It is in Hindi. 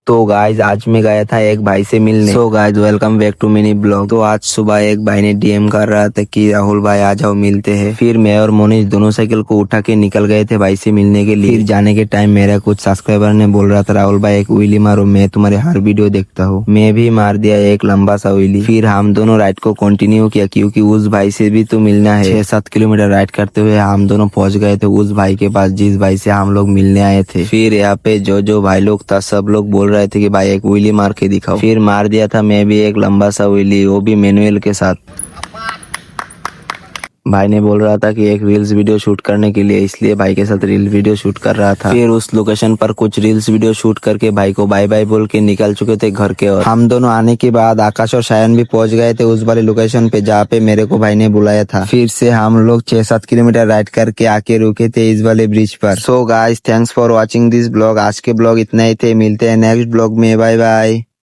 तो गाइज आज मैं गया था एक भाई से मिलने। So guys welcome back to mini blog. तो आज सुबह एक भाई ने डीएम कर रहा था कि राहुल भाई आ जाओ मिलते हैं। फिर मैं और मोनिश दोनों साइकिल को उठा के निकल गए थे भाई से मिलने के लिए। फिर जाने के टाइम मेरा कुछ सब्सक्राइबर ने बोल रहा था राहुल भाई एक व्हीली मारो, मैं तुम्हारे हर वीडियो देखता हूँ। मैं भी मार दिया एक लंबा सा व्हीली। फिर हम दोनों राइड को कंटिन्यू किया क्योंकि उस भाई से भी तो मिलना है। 6-7 किलोमीटर राइड करते हुए हम दोनों पहुंच गए थे उस भाई के पास जिस भाई से हम लोग मिलने आए थे। फिर यहाँ पे जो भाई लोग था सब लोग बोल रहे थे कि भाई एक व्हीली मार के दिखाओ। फिर मार दिया था मैं भी एक लंबा सा व्हीली, वो भी मैनुअल के साथ। भाई ने बोल रहा था कि एक रील्स वीडियो शूट करने के लिए, इसलिए भाई के साथ रील वीडियो शूट कर रहा था। फिर उस लोकेशन पर कुछ रील्स वीडियो शूट करके भाई को बाय बाय बोल के निकल चुके थे घर के ओर। हम दोनों आने के बाद आकाश और शायन भी पहुंच गए थे उस वाले लोकेशन पे जहाँ पे मेरे को भाई ने बुलाया था। फिर से हम लोग 6-7 किलोमीटर राइड करके आके रुके थे इस वाले ब्रिज पर। So guys thanks for watching this blog. आज के ब्लॉग इतना ही थे, मिलते हैं नेक्स्ट ब्लॉग में, बाय बाय।